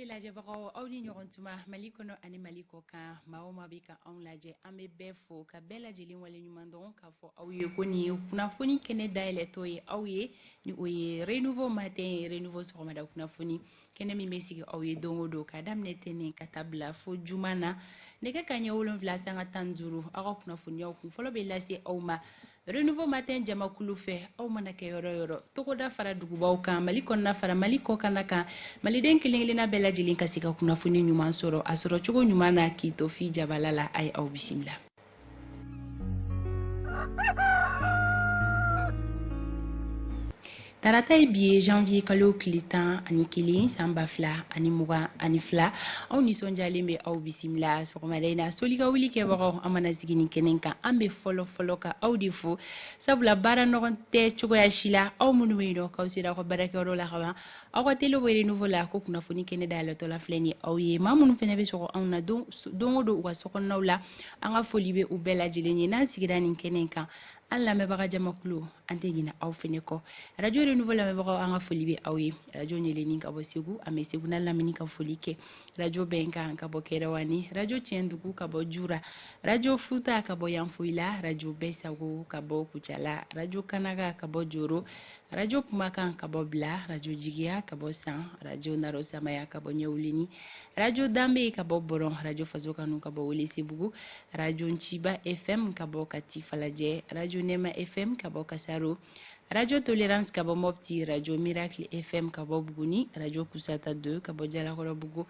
lajɛbagaw aw ni ɲɔgɔn tuma Mali kɔnɔ ani Mali kɔ kan maa o maa bɛ ka anw lajɛ an bɛ bɛɛ fo ka bɛɛ lajɛlen wale ɲuman dɔn k'a fɔ aw ye ko nin ye kunnafoni kɛnɛ dayɛlɛtɔ ye aw ye ni o ye Renouveau Matin Renouveau sɔgɔmada kunnafoni kɛnɛ min bɛ sigi aw ye don o don ka daminɛ tɛnɛn ka taa bila fo juma na nɛgɛ kanɲɛ 7 sanga 15 aw ka kunnafoniyaw kun fɔlɔ bɛ lase aw ma Renouveau Matin jamakulu fɛ aw mana kɛ yɔrɔ yɔrɔ togoda fara dugubaw kan Mali kɔnɔna fara Mali kɔkan kan maliden kelen-kelenna bɛɛ lajɛlen ka se ka kunnafoni ɲuman sɔrɔ a sɔrɔ cogo ɲuman na k'i to fi jabala la a ye aw bisimila. Tarata ye bi ye janvier kalo tile 11 san 2022 aw nisɔndiyalen bɛ aw bisimila sɔgɔmada in na solika wuli kɛbagaw an mana sigi nin kɛnɛ kan an bɛ fɔlɔ ka aw de fo sabula baara ɲɔgɔn tɛ cogoya si la aw minnu bɛ yen nɔ k'aw sera aw ka baarakɛyɔrɔ la ka ban aw ka télé bɛ Renouveau la ko kunnafoni kɛnɛ dayɛlɛtɔla filɛ ni aw ye maa minnu fana bɛ sɔgɔ anw na don o don u ka sokɔnɔnaw la an ka foli bɛ u bɛɛ lajɛlen ye n'an sigira nin kɛnɛ kan an lamɛnbaga jamakulu an tɛ ɲinɛ aw fɛnɛ kɔ radio Renouveau lamɛnbagaw an ka foli bɛ aw ye radio Ɲɛlɛni ka bɔ Segu an bɛ Segu n'a lamini ka foli kɛ radio Bɛnkan ka bɔ Kɛrɛwani radio Tiɲɛdugu ka bɔ Jura radio Futa ka bɔ Yanfoyila radio Bɛsago ka bɔ Kucala radio Kanaga ka bɔ Joro radio Kumakan ka bɔ Bila radio Jigiya ka bɔ San radio Naro Samaya ka bɔ Ɲɛwuleni radio Danbe ka bɔ Bɔrɔn radio Faso Kanu ka bɔ Welesebugu radio Nciba FM ka bɔ Kati Falajɛ radio Nema FM ka bɔ Kasaro radio Tolérance ka bɔ Mopti radio Miracle FM ka bɔ Buguni radio Kusata 2 ka bɔ Jalakɔrɔbugu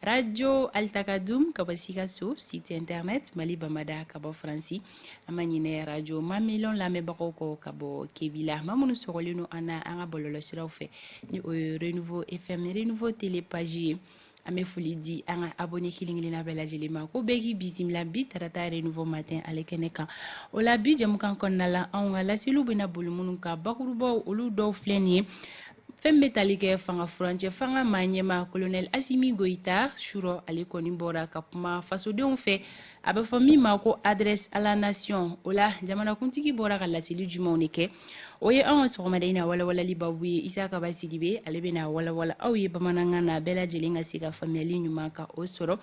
radio Altakadum ka bɔ Sikasso site internet Mali Bamada ka bɔ Faransi an ma ɲinɛ radio Mamilon lamɛnbagaw kɔ ka bɔ Kebila maa minnu sɔgɔlen no an ka bɔlɔlɔsiraw fɛ ni o ye Renouveau FM Renouveau télépage ye an bɛ foli di an ka abonné kelen-kelenna bɛɛ lajɛlen ma ko bɛɛ k'i bisimila bi tarata Renouveau Matin ale kɛnɛ kan o la bi jamukan kɔnɔna la anw ka laseliw bɛna boli minnu kan bakurubaw olu dɔw filɛ nin ye fɛn bɛ tali kɛ fanga furancɛ fanga maa ɲɛma colonel Asimi Goïta surɔ ale kɔni bɔra ka kuma fasodenw fɛ a bɛ fɔ min ma ko adresse à la nation o la jamanakuntigi bɔra ka laseli jumɛnw de kɛ o ye anw ka sɔgɔmada in na walawalali babu ye Isaka Basidibe ale bɛna walawala aw ye bamanankan na bɛɛ lajɛlen ka se ka faamuyali ɲuman ka o sɔrɔ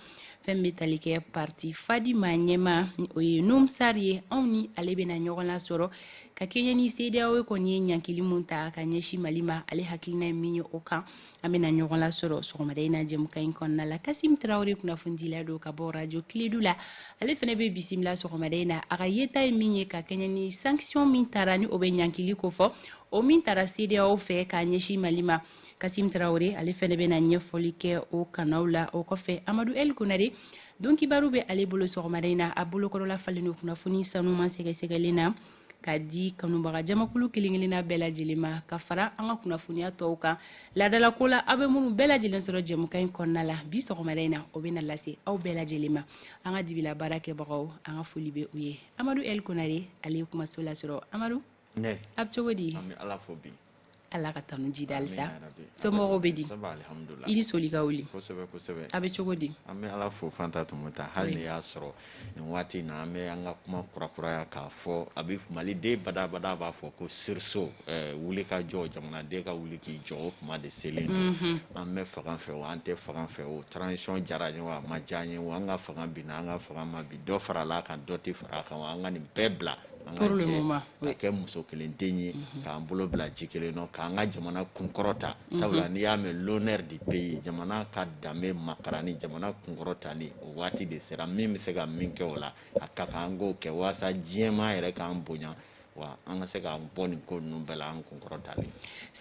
fɛn bɛ tali kɛ parti fadi maa ɲɛma o ye Numsar ye anw ni ale bɛna ɲɔgɔn lasɔrɔ ka kɛɲɛ ni CEDEAO kɔni ye ɲankili mun ta ka ɲɛsin Mali ma ale hakilina ye min ye o kan an bɛna ɲɔgɔn lasɔrɔ sɔgɔmada in na jɛmukan in kɔnɔna la Kasim Traoré kunnafonidila don ka bɔ radio Kiledu la ale fana bɛ bisimila sɔgɔmada in na a ka yeta ye min ye ka kɛɲɛ ni sanction min taara ni o bɛ ɲankili ko fɔ o min taara CEDEAO fɛ k'a ɲɛsin Mali ma Kasim Traoré ale fana bɛna ɲɛfɔli kɛ o kanal la o kɔfɛ Amadou El Konare don kibaru bɛ ale bolo sɔgɔmada in na a bolokɔrɔla falen do kunnafoni sanuman sɛgɛsɛgɛlen na ka di kanubaga jamakulu kelen-kelenna bɛɛ lajɛlen ma ka fara an ka kunnafoniya tɔw kan laadalako la aw bɛ minnu bɛɛ lajɛlen sɔrɔ jɛmukan in kɔnɔna la bi sɔgɔmada in na o bɛna lase aw bɛɛ lajɛlen ma an ka dibila baara kɛbagaw an ka foli bɛ u ye Amadou El Konare ale ye kumaso lasɔrɔ Amadou a bɛ cogo di Ala ka tanu ji da halisa somɔgɔw bɛ di i ni soli ka wuli kosɛbɛ a bɛ cogo di an bɛ Ala fo Fanta Tumata hali ni y'a sɔrɔ nin waati in na an bɛ an ka kuma kurakuraya k'a fɔ a bɛ Maliden badabada b'a fɔ ko sursaut wuli ka jɔ jamanaden ka wuli k'i jɔ o kuma de selen don an bɛ fanga fɛ o an tɛ fanga fɛ o transition diyara n ye o a ma diya n ye o an ka fanga binna an ka fanga ma bi dɔ farala a kan dɔ tɛ fara a kan an ka nin bɛɛ bila an ka jɛ ka kɛ muso kelen den ye k'an bolo bila ji kelen nɔ k'an ka jamana kunkɔrɔta sabula n'i y'a mɛn l'honneur du pays jamana ka danbe makarani jamana kunkɔrɔtali o waati de sera min bɛ se ka min kɛ o la a ka kan an k'o kɛ walasa diɲɛma yɛrɛ k'an bonya wa an ka se k'an bɔ nin ko ninnu bɛɛ la an kunkɔrɔtali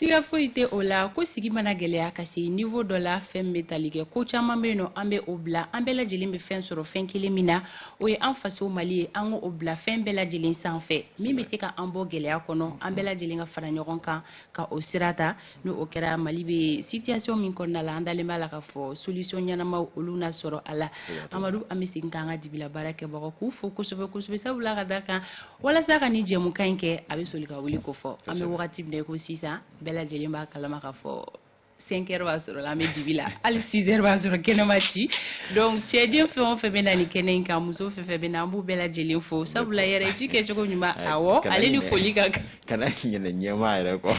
siga foyi tɛ o la ko sigi mana gɛlɛya ka se niveau dɔ la fɛn bɛ tali kɛ ko caman bɛ yen nɔ an bɛ o bila an bɛɛ lajɛlen bɛ fɛn sɔrɔ fɛn kelen min na o ye an faso Mali ye an k'o bila fɛn bɛɛ lajɛlen sanfɛ min bɛ se ka an bɔ gɛlɛya kɔnɔ an bɛɛ lajɛlen ka fara ɲɔgɔn kan ka o sira ta n'o kɛra Mali bɛ situation min kɔnɔna la an dalen b'a la ka fɔ solution ɲɛnamaw olu na sɔrɔ a la Amadu an bɛ segin k'an ka dibila baara kɛbagaw k'u fo kosɛbɛ sabula ka da kan walasa ka ni jɛmukan in kɛ a bɛ soli ka wuli ko fɔ an bɛ wagati min na ko sisan bɛɛ lajɛlen b'a kalama ka fɔ 5 heures b'a sɔrɔ la an bɛ dibi la hali 6 heures b'a sɔrɔ kɛnɛ ma ci donc cɛden fɛn o fɛn bɛ na ni kɛnɛ in kan muso fɛn fɛn bɛ na an b'u bɛɛ lajɛlen fo sabula yɛrɛ ji kɛcogo ɲuman awɔ ale ni foli ka kan kana ɲinɛ ɲɛma yɛrɛ kɔ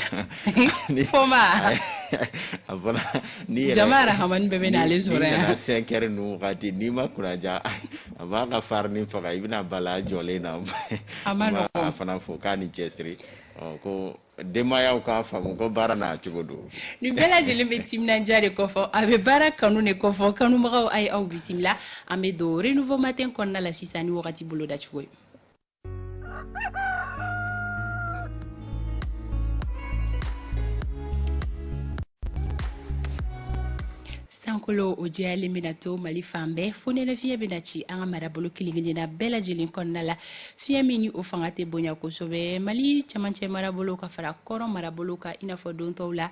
fɔ ma afana ni jamara haman bebe na le sore na 5 heures nu wakati ni ma kuraja aba ka farni faga ibina bala jole na amano afana fo kani chestri ko demaya ka famu ko bara na tugodo ni bela jele metimna jare ko fo abe bara kanu ne ko fo kanu magaw ay aw bisimla ame do renouveau matin kon na la sisani wakati bolo da chugoy sankolo o jeyali minato mali fambe fonene fiye benaci anga marabolo kilingini na bela jilin konnala fiye mini o fangate bonya kosobe mali chamanche marabolo ka fara koro marabolo ka inafo don tawla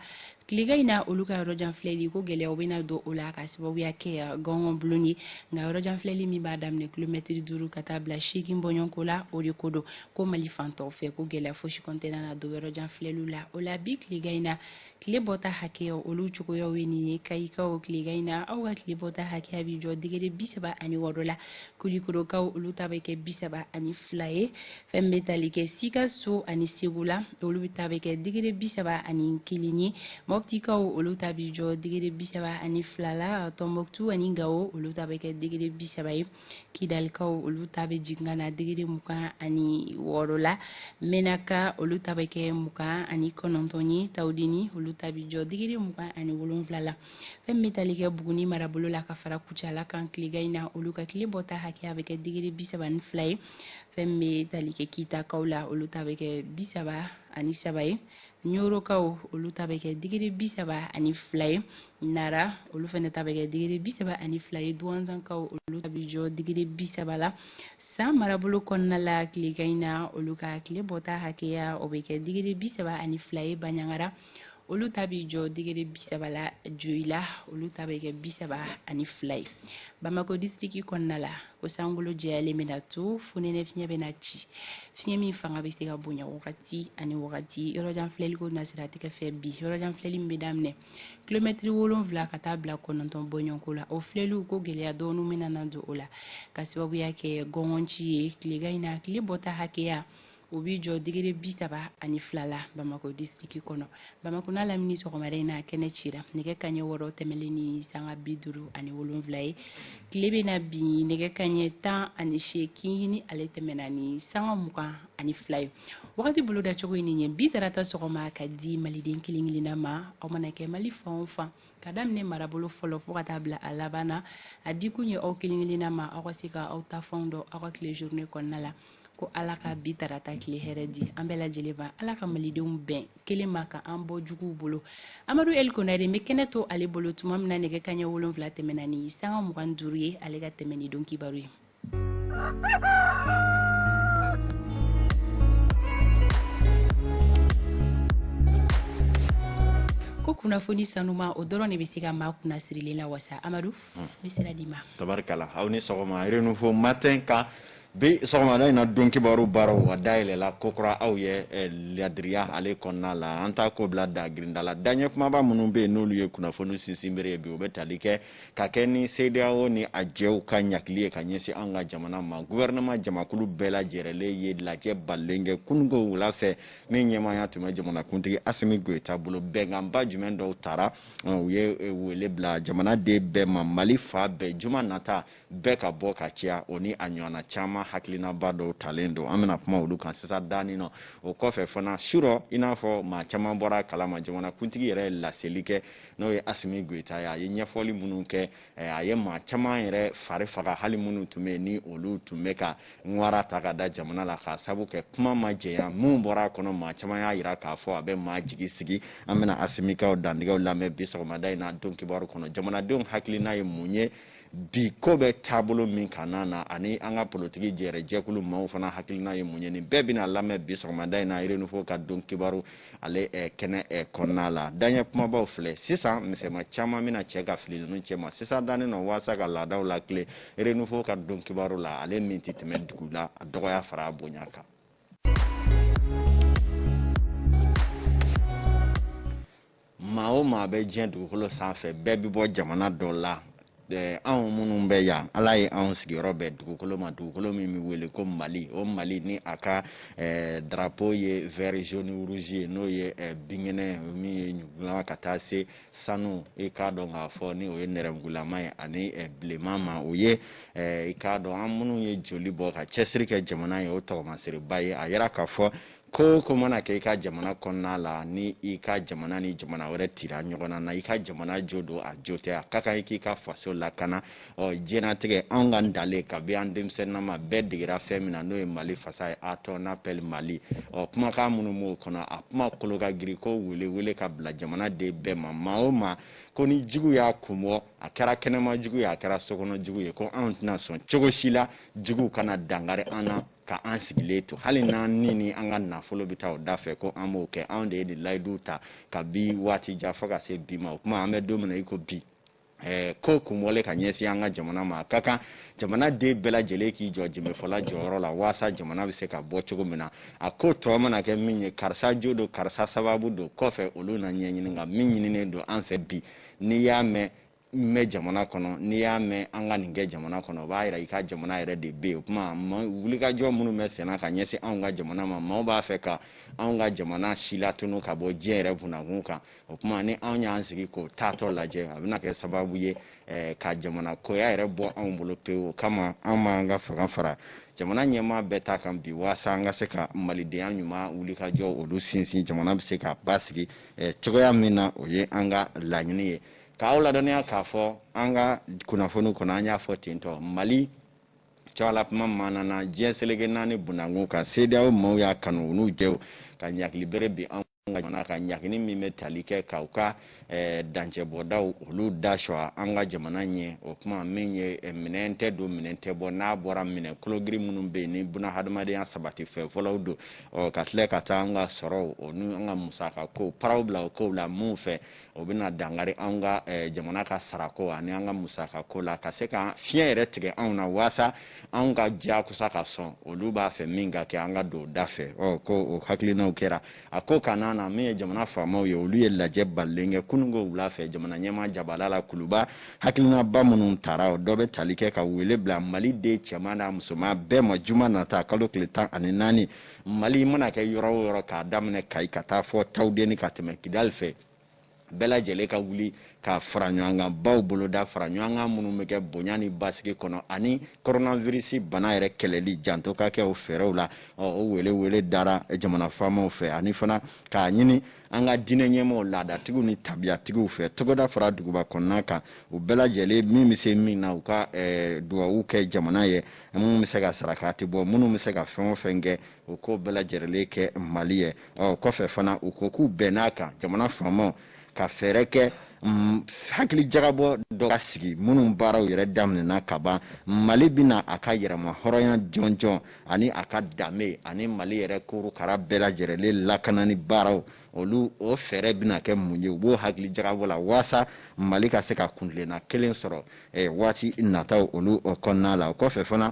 kiliga ina oluka rojan fleli ko gele o bina do ola ka sababu yake gongon bluni nga rojan fleli mi badam ne kilometri duru kata bla shikin bonyon kola o de kodo ko mali fanto fe ko gele fo shi kontena na do rojan flelu la ola bi kiliga ina kile bota hake o olu chuko yo weni kai ka o kiliga ina o ga kile bota hake abi jo digede bisaba ani wodola kuli kuro ka olu tabeke bisaba ani flaye fembe talike sika so ani sigula olu tabeke digede bisaba ani kilini moptika olu tabi jo digede bisaba ani flala tomboktu ani ngao olu tabeke digede bisaba kidal ka olu tabe jingana digede muka ani wodola menaka olu tabeke muka ani konontoni taudini olu tabi jo digede muka ani wolonflala fembe talike buguni marabolo la ka fara kuchala kan kligaina olu ka kile bota haki avec digede bisaba ni fly fembe talike kita kaula olu tabeke bisaba ani sabai nyoro kaw olu tabeke digede bisaba ani fly nara olu fene tabeke digede bisaba ani fly duanzan kaw olu tabi jo digede bisaba la sa marabolo konna la kligaina olu ka kile bota haki ya obeke digede bisaba ani fly banyangara olu tabi jo digere bisaba la juila olu tabeke bisaba ani fly bamako districti konnala ko sangolo jeyale menatu funene finya benachi finya mi fanga be sega bonya wakati ani wakati rojan fleli ko nasirati ka fe bi rojan fleli mbedamne kilometri wolon vla kata bla kononton bonyon kola o flelu ko gele donu minanando ola kasibabu yake gongonchi kiliga ina kilibota hakeya ubi jo digere bisaba ani flala bamako districti kono bamako na lamini so komare na kene chira nege kanye woro temelini sanga biduru ani wolon vlae klebe na bi nege kanye ta ani shekini ale temenani sanga muka ani fly wakati bulu da chogo ni nyen bitarata so koma ka di maliden kilingilina ma o manake mali fonfa kadam ne marabolo folo fo kata bla alabana adikunye o kilingilina ma akosika o ta fondo akokle journée konnala ko alaka bitarata kile heredi ambela jeleva alaka malidum ben kelema ka ambo jugu bolo amadu el konare mekeneto ale bolo tumamna nege kanya wolon vla temenani sanga muganduriye alega temeni donki baru ko kuna foni sanuma odoro ne bisiga ma kuna sirilila wasa amadu bisira dima tabarkala hawni sogoma renouveau matin ka bi sogomana ina donki baro baro daile la kokra aw ye ladriya ale konna la anta ko bla da grindala danye kuma ba munun be nolu ye kuna fonu sinsimbere bi obetalike ka keni CEDEAO ni ajew ka nyakliye ka nyesi anga jamana ma gouvernement jamakulu bela jerele ye lake balenge kungo wula fe min nyema ya tuma jamana kuntigi Assimi Goita bulo bengamba jumen do tara ye wele bla jamana de be ma Mali fa be juma nata be ka bo ka chia oni anyona chama haklina bado talendo amena kuma olu kan sisa dani no o kofe fana shuro inafo ma chama bora kalama jamana kuntigi yere la selike no ye Assimi Goita ya ye nyefoli mununke aye ma chama yere fare faga hali munu tume ni olu tumeka ngwara taka da jamana la ka sabu ke kuma ma jeya mun bora kono ma chama ya ira ka fo abe ma jigi sigi amena Assimi ka dandiga lame biso ma dai na donki baro kono jamana don haklina ye munye bi ko be tabolo min kanana ani anga politiki jere jekulu maw fana hakilina ye munyeni bebina lame biso mandai na irenu fo ka don kibaru ale kene konala danya kuma ba fle sisa misema chama mina cheka fli no chema sisa dani no wasa ka la daw la clé irenu fo ka don kibaru la ale minti temedugula doya fara bonyaka mao ma be jendu holo sanfe bebi bo jamana dola anw minnu bɛ yan ala ye anw sigiyɔrɔ bɛɛ dugukolo ma dugukolo min bɛ wele ko Mali o Mali ni a ka drapeau ye vert jaune rouge ye n'o ye binkɛnɛ min ye ɲugulama ka taa se sanu i k'a dɔn k'a fɔ ni o ye nɛrɛmugulama ye ani bilenman ma o ye i k'a dɔn an minnu ye joli bɔ ka cɛsiri kɛ jamana ye o tɔgɔmasiriba ye a yɛrɛ k'a fɔ ko mana kɛ i ka jamana kɔnɔna la ni i ka jamana ni jamana wɛrɛ tira ɲɔgɔn na i ka jamana jo don a jo tɛ a ka kan i k'i ka faso lakana diɲɛnatigɛ anw ka dalen kabi an denmisɛnnin ma bɛɛ degera fɛn min na n'o ye Mali fasa ye a ton appel Mali kumakan minnu m'o kɔnɔ a kuma kolo ka girin ko wele ka bila jamana de bɛɛ ma maa o maa ko ni jugu y'a kunbɔ a kɛra kɛnɛma jugu ye a kɛra sokɔnɔ jugu ye ko anw tɛna sɔn cogo si la jugu kana dangari an na ka an sigilen to hali n'an ni an ka nafolo bɛ taa o da fɛ ko an b'o kɛ anw de ye nin layidu ta ka bi waati jan fo ka se bi ma o kuma an bɛ don min na i ko bi ko kunbɔlen ka ɲɛsin an ka jamana ma a ka kan jamana den bɛɛ lajɛlen k'i jɔ jɛmɛfɔla jɔyɔrɔ la walasa jamana bɛ se ka bɔ cogo min na a ko tɔ mana kɛ min ye karisa jo don karisa sababu don kɔfɛ olu na ɲɛɲini nka min ɲininen don an fɛ bi n'i y'a mɛn jamana kɔnɔ n'i y'a mɛn an ka nin kɛ jamana kɔnɔ o b'a yira i ka jamana yɛrɛ de bɛ yen o kuma wulikajɔ minnu bɛ senna ka ɲɛsin anw ka jamana ma maaw b'a fɛ ka anw ka jamana si latunu ka bɔ diɲɛ yɛrɛ bunakun kan o kuma ni anw y'an sigi k'o taatɔ lajɛ a bɛna kɛ sababu ye ka jamana koya yɛrɛ bɔ anw bolo pewu o kama anw b'an ka fanga fara jamana ɲɛmaa bɛɛ ta kan bi waasa an ka se ka malidenya ɲuman wulikajɔ olu sinsin jamana bɛ se ka basigi cogoya min na o ye an ka laɲini ye k'aw ladɔnniya k'a fɔ an ka kunnafoni kɔnɔ an y'a fɔ ten tɔ Mali cɔla kuma manana diɲɛ seleke naani bunakun kan CEDEAO maaw y'a kanu u n'u jɛw ka ɲagili bere bi an ka jamana ka ɲagini min bɛ tali kɛ k'aw ka dancɛbɔdaw olu da sɔgɔ an ka jamana ɲɛ o kuma min ye minɛn tɛ don minɛn tɛ bɔ n'a bɔra minɛn kologiri minnu bɛ yen ni bunahadamadenya sabati fɛn fɔlɔw don ka tila ka taa an ka sɔrɔw o ni an ka musaka ko paraw bila o kow la mun fɛ o bɛna dangari an ka jamana ka sarako ani an ka musaka ko la ka se ka fiɲɛ yɛrɛ tigɛ anw na waasa anw ka diyakosa ka sɔn olu b'a fɛ min ka kɛ an ka don da fɛ ko o hakilinaw kɛra a ko kana na min ye jamana faamaw ye olu ye lajɛ balilen kɛ kununko wula fɛ jamana ɲɛmaa Jabala la Kuluba hakilinaba minnu taara o dɔ bɛ tali kɛ ka wele bila Mali den cɛman n'a musoman bɛɛ ma juma nata kalo tile 14 Mali mana kɛ yɔrɔ o yɔrɔ k'a daminɛ Kayi ka taa fɔ Tawudeni ka tɛmɛ Kidali fɛ bɛɛ lajɛlen ka wuli ka fara ɲɔgɔn kan baw boloda fara ɲɔgɔn kan minnu bɛ kɛ bonya ni basigi kɔnɔ ani coronavirus bana yɛrɛ kɛlɛli janto ka kɛ o fɛɛrɛw la o wele dara jamana faamaw fɛ ani fana k'a ɲini an ka diinɛ ɲɛmaaw laadatigiw ni tabiyatigiw fɛ togoda fara duguba kɔnɔna kan u bɛɛ lajɛlen min bɛ se min na u ka dugawu kɛ jamana ye minnu bɛ se ka sarakati bɔ minnu bɛ se ka fɛn o fɛn kɛ u ko bɛɛ lajɛlen kɛ Mali ye kɔfɛ fana u ko k'u bɛn n'a kan jamana faamaw ka fɛɛrɛ kɛ hakili jagabɔ dɔ ka sigi minnu baaraw yɛrɛ daminɛna ka ban Mali bɛna a ka yɛrɛma hɔrɔnya jɔnjɔn ani a ka danbe ani Mali yɛrɛ korokara bɛɛ lajɛlen lakanani baaraw olu o fɛɛrɛ bɛna kɛ mun ye u b'o hakili jagabɔ la waasa Mali ka se ka kuntilenna kelen sɔrɔ waati nataw olu kɔnɔna la o kɔfɛ fana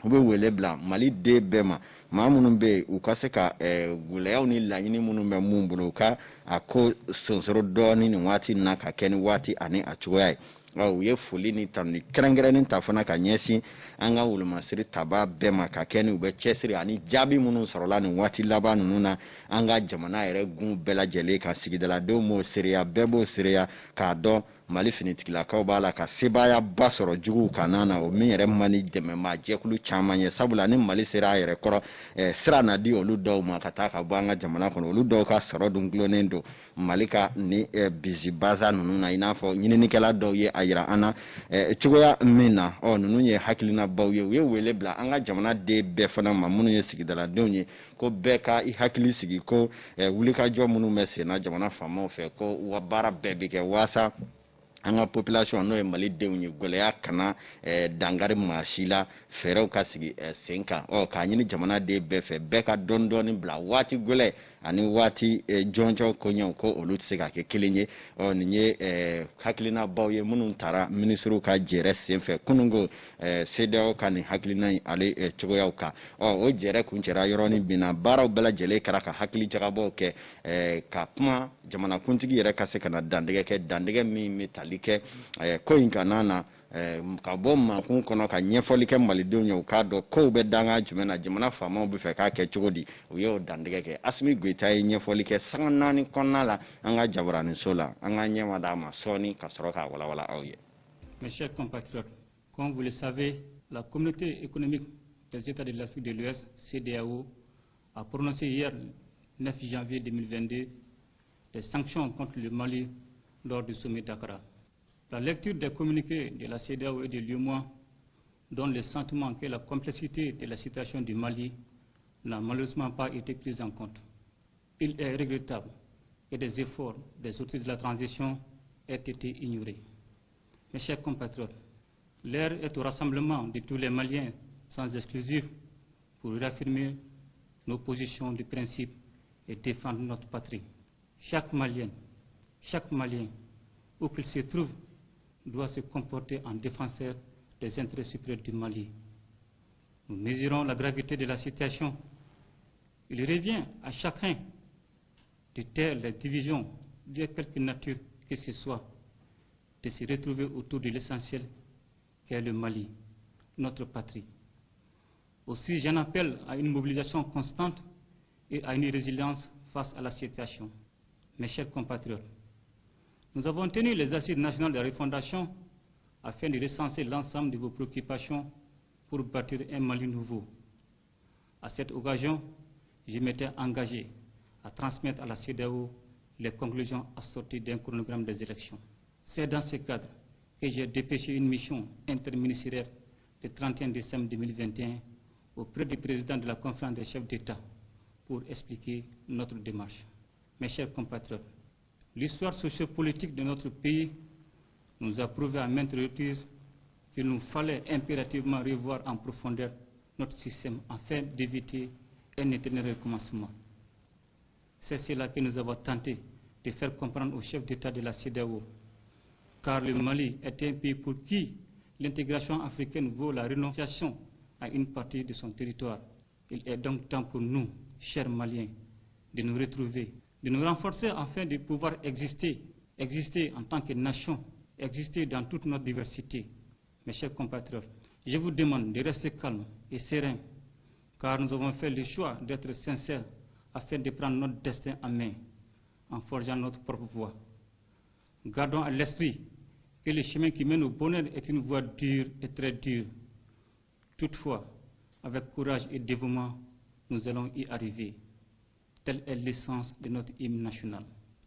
u bɛ wele bila Mali den bɛɛ ma maa minnu bɛ yen u ka se ka gɛlɛyaw ni laɲini minnu bɛ mun bolo u ka a ko sonsoro dɔɔni nin waati na ka kɛ ni waati ani a cogoya ye u ye foli ni tanuni kɛrɛnkɛrɛnni ta fana ka ɲɛsin an ka wolomasiri taba bɛɛ ma ka kɛ ni u bɛ cɛsiri ani jaabi minnu sɔrɔla nin waati laban ninnu na an ka jamana yɛrɛ gun bɛɛ lajɛlen ka sigidaladenw b'o seereya bɛɛ b'o seereya k'a dɔn Mali finitigilakaw b'a la ka sebaaya ba sɔrɔ juguw kan na o min yɛrɛ man ni dɛmɛma jɛkulu caman ye sabula ni Mali sera a yɛrɛ kɔrɔ sira na di olu dɔw ma ka taa ka bɔ an ka jamana kɔnɔ olu dɔw ka sɔrɔ dun gulonnen don Mali ka ni bisi baza ninnu na i n'a fɔ ɲininikɛla dɔw ye a yira an na cogoya min na ninnu ye hakilinabaw ye u ye wele bila an ka jamana den bɛɛ fana ma minnu ye sigidaladenw ye ko bɛɛ ka i hakili sigi ko wulikajɔ minnu bɛ senna jamana faamaw fɛ ko wa baara bɛɛ bɛ kɛ waasa an ka population n'o ye Mali denw ye gɛlɛya kana dangari maa si la fɛɛrɛw ka sigi sen kan k'a ɲini jamana den bɛɛ fɛ bɛɛ ka dɔɔni bila waati gɛlɛ ani waati jɔnjɔn ko ɲɛw ko olu tɛ se ka kɛ kelen ye nin ye hakilinabaw ye minnu taara minisiriw ka jɛrɛ senfɛ kunungo CEDEAO ka nin hakilina in ale cogoyaw kan o jɛrɛ kun cɛra yɔrɔnin binna baaraw bɛɛ lajɛlen kɛra ka hakili jagabɔw kɛ ka kuma jamanakuntigi yɛrɛ ka se ka na dantigɛ kɛ dantigɛ min bɛ tali kɛ ko in kana na ka bɔ makun kɔnɔ ka ɲɛfɔli kɛ malidenw ye u k'a dɔn kow bɛ danga jumɛn na jamana faamaw bɛ fɛ k'a kɛ cogo di u y'o dantigɛ kɛ Asimi Goita ye ɲɛfɔli kɛ sanga 4 kɔnɔna la an ka jabaraniso la an ka ɲɛma d'a ma sɔɔni ka sɔrɔ k'a walawala aw ye. Mes chers compatriotes, comme vous le savez, la communauté économique des États de l'Afrique de l'Ouest, CEDEAO, a prononcé hier, 9 janvier 2022, des sanctions contre le Mali lors du sommet d'Accra. La lecture des communiqués de la CEDEAO et de l'UEMOA donne le sentiment que la complexité de la situation du Mali n'a malheureusement pas été prise en compte. Il est regrettable que des efforts des autorités de la transition aient été ignorés. Mes chers compatriotes, l'heure est au rassemblement de tous les Maliens sans exclusif pour réaffirmer nos positions de principe et défendre notre patrie. Chaque Malien, où qu'il se trouve, doit se comporter en défenseur des intérêts supérieurs du Mali. Nous mesurons la gravité de la situation. Il revient à chacun de taire les divisions de quelque nature que ce soit, de se retrouver autour de l'essentiel qu'est le Mali, notre patrie. Aussi, j'en appelle à une mobilisation constante et à une résilience face à la situation. Mes chers compatriotes, nous avons tenu les assises nationales de refondation afin de recenser l'ensemble de vos préoccupations pour bâtir un Mali nouveau. À cette occasion, je m'étais engagé à transmettre à la CEDEAO les conclusions assorties d'un chronogramme des élections. C'est dans ce cadre que j'ai dépêché une mission interministérielle le 31 décembre 2021 auprès du président de la conférence des chefs d'État pour expliquer notre démarche. Mes chers compatriotes, l'histoire sociopolitique de notre pays nous a prouvé à maintes reprises qu'il nous fallait impérativement revoir en profondeur notre système afin d'éviter un éternel recommencement. C'est cela que nous avons tenté de faire comprendre aux chefs d'État de la CEDEAO, car le Mali est un pays pour qui l'intégration africaine vaut la renonciation à une partie de son territoire. Il est donc temps pour nous, chers Maliens, de nous retrouver, de nous renforcer afin de pouvoir exister en tant que nation, exister dans toute notre diversité. Mes chers compatriotes, je vous demande de rester calmes et sereins, car nous avons fait le choix d'être sincères afin de prendre notre destin en main, en forgeant notre propre voie. Gardons à l'esprit que le chemin qui mène au bonheur est une voie dure et très dure. Toutefois, avec courage et dévouement, nous allons y arriver. Telle est l'essence de notre hymne national.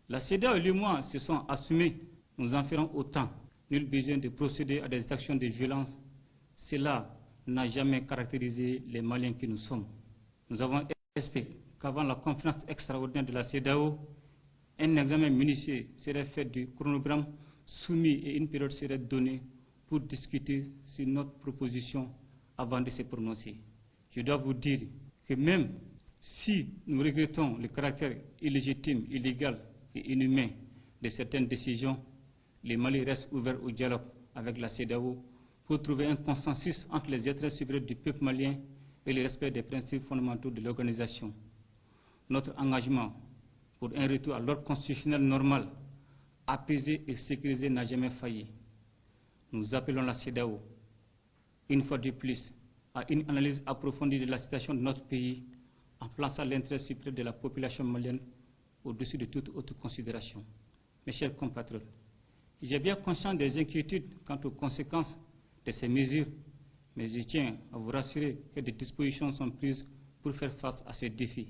La CEDEAO et l'UEMOA se sont assumés, nous en ferons autant. Nul besoin de procéder à des actions de violence. Cela n'a jamais caractérisé les Maliens que nous sommes. Nous avons espéré qu'avant la conférence extraordinaire de la CEDEAO, un examen minutieux serait fait du chronogramme soumis et une période serait donnée pour discuter sur notre proposition avant de se prononcer. Je dois vous dire que même si nous regrettons le caractère illégitime, illégal et inhumain de certaines décisions, le Mali reste ouvert au dialogue avec la CEDEAO pour trouver un consensus entre les intérêts supérieurs du peuple malien et le respect des principes fondamentaux de l'organisation. Notre engagement pour un retour à l'ordre constitutionnel normal, apaisé et sécurisé n'a jamais failli. Nous appelons la CEDEAO, une fois de plus, à une analyse approfondie de la situation de notre pays en plaçant l'intérêt supérieur de la population malienne au-dessus de toute autre considération. Mes chers compatriotes, j'ai bien conscience des inquiétudes quant aux conséquences de ces mesures, mais je tiens à vous rassurer que des dispositions sont prises pour faire face à ces défis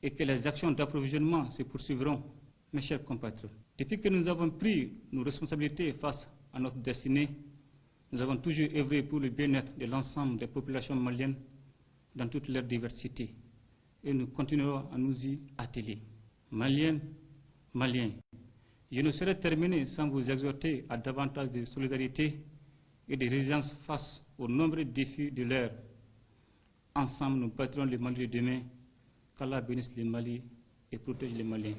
et que les actions d'approvisionnement se poursuivront. Mes chers compatriotes, depuis que nous avons pris nos responsabilités face à notre destinée, nous avons toujours œuvré pour le bien-être de l'ensemble des populations maliennes dans toute leur diversité et nous continuerons à nous y atteler. Maliennes, Maliens, je ne saurais terminer sans vous exhorter à davantage de solidarité et de résilience face aux nombreux défis de l'heure. Ensemble, nous bâtirons le Mali de demain, qu'Allah bénisse le Mali et protège les Maliens.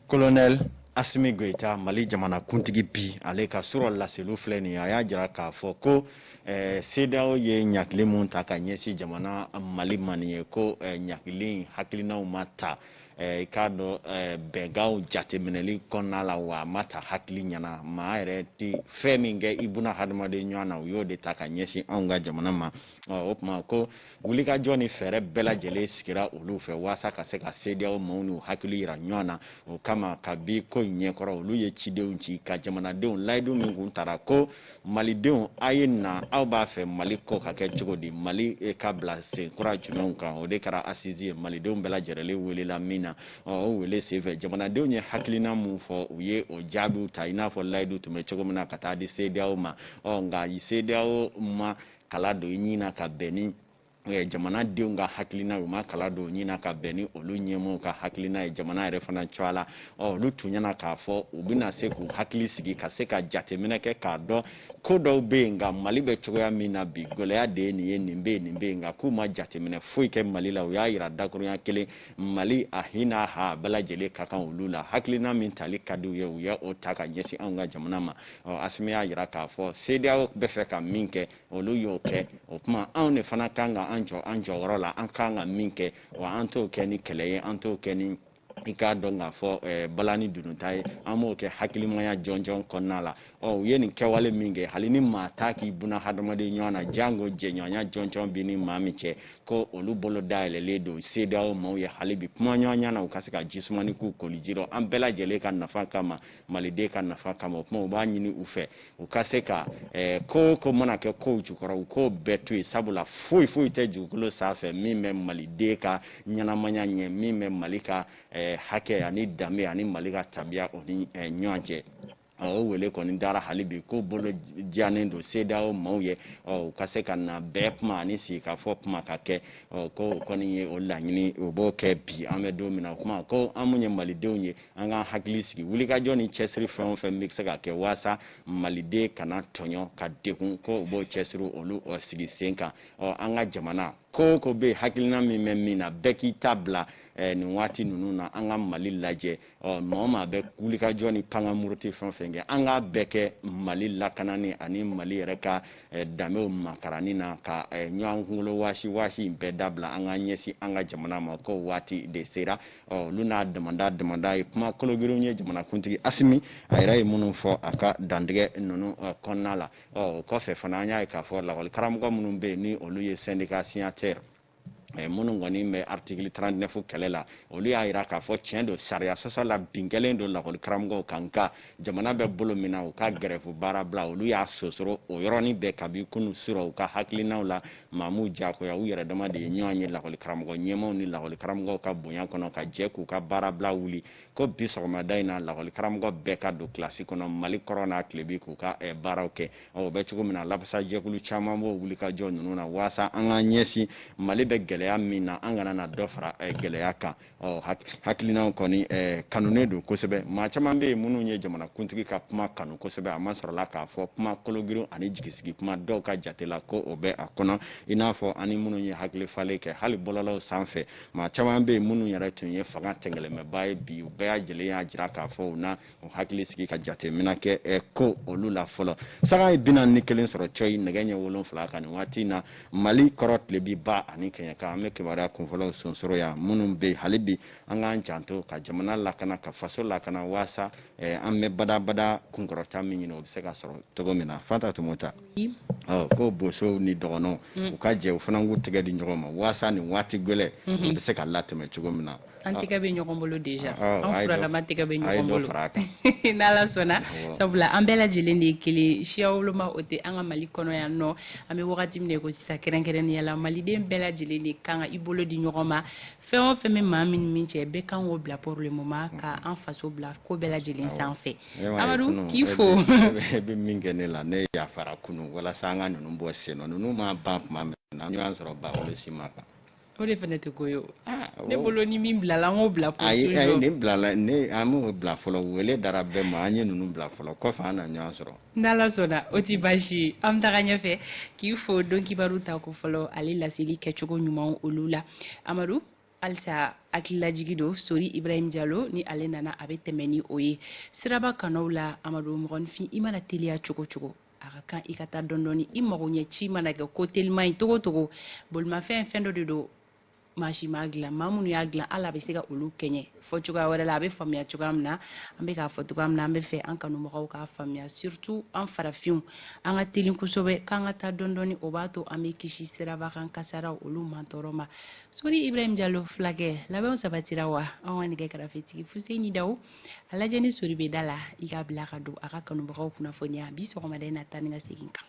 Colonel Assimi Goïta Mali jamana kuntigi bi ale ka sura laselu filɛ nin a y'a jira k'a fɔ ko CEDEAO ye ɲakili mun ta ka ɲɛsin jamana Mali ma nin ye ko ɲakili hakilinaw ma ta i k'a dɔn bɛnkanw jateminɛli kɔnɔna la wa a ma ta hakili ɲɛna maa yɛrɛ ti fɛn min kɛ i buna hadamaden ɲɔgɔn na u y'o de ta ka ɲɛsin anw ka jamana ma o tuma ko wulikajɔ ni fɛɛrɛ bɛɛ lajɛlen sigira olu fɛ waasa ka se ka CEDEAO maaw n'u hakili yira ɲɔgɔn na o kama kabi ko in ɲɛkɔrɔ olu ye cidenw ci ka jamanadenw layidu min kun tara ko malidenw a ye na aw b'a fɛ Mali ko ka kɛ cogo di Mali ka bila sen kura jumɛnw kan o de kɛra assise ye malidenw bɛɛ lajɛlen welela min na o wele senfɛ jamanadenw ye hakilina mun fɔ u ye o jaabiw ta i n'a fɔ layidu tun bɛ cogo min na ka taa di CEDEAO ma nka CEDEAO ma kala don i ɲin na ka bɛn ni jamanadenw ka hakilina u ma kala don ɲin na ka bɛn ni olu ɲɛmɔgɔw ka hakilina ye jamana yɛrɛ fana cɔ la olu tun ɲɛna k'a fɔ u bɛna se k'u hakili sigi ka se ka jateminɛ kɛ k'a dɔn ko dɔw bɛ yen nka Mali bɛ cogoya min na bi gɛlɛya de ye nin ye nin bɛ yen nin bɛ yen nka k'u ma jateminɛ foyi kɛ Mali la u y'a yira dakurunya kelen Mali a hinɛ ha bɛɛ lajɛlen ka kan olu la hakilina min tali ka di u ye u ye o ta ka ɲɛsin anw ka jamana ma Assimi y'a yira k'a fɔ CEDEAO bɛ fɛ ka min kɛ olu y'o kɛ o tuma anw de fana kan ka an jɔyɔrɔ la an kan ka min kɛ wa an t'o kɛ ni kɛlɛ ye an t'o kɛ ni i k'a dɔn k'a fɔ balani dununta ye an b'o kɛ hakilimaya jɔnjɔn kɔnɔna la u ye nin kɛwale min kɛ hali ni maa t'a k'i buna hadamaden ɲɔgɔn na jango jɛɲɔgɔnya jɔnjɔn bi ni maa min cɛ ko olu bolo dayɛlɛlen don CEDEAO maaw ye hali bi kuma ɲɔgɔnya na u ka se ka jisumani k'u koliji rɔ an bɛɛ lajɛlen ka nafa kama maliden ka nafa kama o kuma u b'a ɲini u fɛ u ka se ka ko mana kɛ kow jukɔrɔ u k'o bɛɛ to yen sabula foyi tɛ dugukolo sanfɛ min bɛ maliden ka ɲɛnamaya ɲɛ min bɛ Mali ka hakɛ ani danbe ani Mali ka tabiya o ni ɲɔgɔn cɛ o wele kɔni dara hali bi ko bolo diyanen don CEDEAO maaw ye u ka se ka na bɛɛ kuma ani sigi ka fɔ kuma ka kɛ ko kɔni ye o laɲini o b'o kɛ bi an bɛ don min na o kuma ko an mun ye malidenw ye an k'an hakili sigi wulikajɔ ni cɛsiri fɛn o fɛn bɛ se ka kɛ waasa maliden kana tɔɲɔ ka degun ko u b'o cɛsiri olu sigi sen kan an ka jamana ko bɛ yen hakilina min bɛ min na bɛɛ k'i ta bila nin waati ninnu na an ka Mali lajɛ maa o maa bɛ wulikajɔ ni panga muruti fɛn o fɛn kɛ an k'a bɛɛ kɛ Mali lakanani ani Mali yɛrɛ ka danbew makarani na ka ɲɔgɔn kunkolo waasi in bɛɛ dabila an ka ɲɛsin an ka jamana ma ko waati de sera olu n'a damanda ye kuma kologirinw ye jamanakuntigi Assimi a yɛrɛ ye minnu fɔ a ka dantigɛ ninnu kɔnɔna la o kɔfɛ fana an y'a ye k'a fɔ lakɔli karamɔgɔ minnu bɛ yen ni olu ye syndicat signataire minnu kɔni bɛ article 39 kɛlɛ la olu y'a jira k'a fɔ tiɲɛ don sariya sɔsɔ la bin kɛlen don lakɔli karamɔgɔw kan nka jamana bɛ bolo min na u ka gɛrɛfu baara bila olu y'a sosoro o yɔrɔnin bɛɛ kabi kunu surɔ u ka hakilinaw la maa m'u diyagoya u yɛrɛ dama de ye ɲɔgɔn ye lakɔli karamɔgɔ ɲɛmaw ni lakɔli karamɔgɔw ka bonya kɔnɔ ka jɛ k'u ka baara bila wuli ko bi sɔgɔmada in na lakɔli karamɔgɔ bɛɛ ka don kilasi kɔnɔ Mali kɔrɔ n'a tilebi k'u ka baaraw kɛ o bɛ cogo min na lafasa jɛkulu caman b'o wulikajɔ ninnu na waasa an ka ɲɛsin Mali bɛ gɛlɛya min na an kana na dɔ fara gɛlɛya kan hakilinaw kɔni kanunen don kosɛbɛ maa caman bɛ yen minnu ye jamanakuntigi ka kuma kanu kosɛbɛ a ma sɔrɔla k'a fɔ kuma kologirin ani jigisigi kuma dɔw ka jate la ko o bɛ a kɔnɔ i n'a fɔ ani minnu ye hakili falen kɛ hali bɔlɔlɔw sanfɛ maa caman bɛ yen minnu yɛrɛ tun ye fanga tɛgɛlɛmɛba ye bi u bɛɛ lajɛlen y'a jira k'a fɔ u na u hakili sigi ka jateminɛ kɛ ko olu la fɔlɔ sanga ye 41 sɔrɔ cɔyi nɛgɛ ɲɛ 7 kan nin waati in na Mali kɔrɔ tilebi ba ani kɛɲɛka an bɛ kibaruya kunfɔlɔw sonsoro yan minnu bɛ hali bi an k'an janto ka jamana lakana ka faso lakana waasa an bɛ badabada kunkɔrɔta min ɲini o bɛ se ka sɔrɔ cogo min na Fanta Tumota ko bosow ni dɔgɔnɔw u ka jɛ u fana k'u tɛgɛ di ɲɔgɔn ma waasa nin waati gɛlɛ u bɛ se ka latɛmɛ cogo min na an tɛgɛ bɛ ɲɔgɔn bolo déjà an furadama tɛgɛ bɛ ɲɔgɔn bolo n'Ala sɔnna sabula an bɛɛ lajɛlen de ye kelen siya woloma o tɛ an ka Mali kɔnɔ yan nɔ an bɛ wagati min na ko sisan kɛrɛnkɛrɛnnenya la maliden bɛɛ lajɛlen de kan ka i bolo di ɲɔgɔn ma fɛn o fɛn bɛ maa min cɛ bɛɛ kan k'o bila pour le moment ka an faso bila ko bɛɛ lajɛlen sanfɛ Amadu k'i fo e bɛ min kɛ ne la ne yafara kunu walasa an ka ninnu bɔ sen nɔ ninnu ma ban tuma min na an ɲɔgɔn sɔrɔ ba wolo si ma kan o de fana tɛ ko ye ne bolo ni min bilala an k'o bila pour toujours ayi ne bilala ne an m'o bila fɔlɔ wele dara bɛɛ ma an ye ninnu bila fɔlɔ kɔfɛ an na ɲɔgɔn sɔrɔ n'Ala sɔnna o tɛ baasi ye an bɛ taga ɲɛfɛ k'i fo dɔn kibaru ta ko fɔlɔ ale laseli kɛcogo ɲuman olu la Amadu alsa akilajigi do sori Ibrahim Diallo ni ale nana a bɛ tɛmɛ ni o ye siraba kanaw la Amadu mɔgɔnfin i mana teliya cogo cogo a ka kan i ka taa dɔndɔni i mago ɲɛ ci mana kɛ ko telima in togo togo bolimafɛn fɛn dɔ de do maasi ma dilan maa minnu y'a dilan ala bɛ se ka olu kɛɲɛ fɔ cogoya wɛrɛ la a bɛ faamuya cogoya min na an bɛ k'a fɔ cogoya min na an bɛ fɛ an kanubagaw k'a faamuya surtout an farafinw an ka teli kosɛbɛ k'an ka taa dɔndɔni o b'a to an bɛ kisi siraba kan kasaraw olu man tɔɔrɔ ma sori Ibrahim Diallo filakɛ labɛnw sabatira wa an ka nɛgɛ kɛrɛfɛtigi Fuseni Dawu a lajɛ ni sori bɛ da la i ka bila ka don a ka kanubagaw kunnafoniya bi sɔgɔmada in na taa ni ka segin kan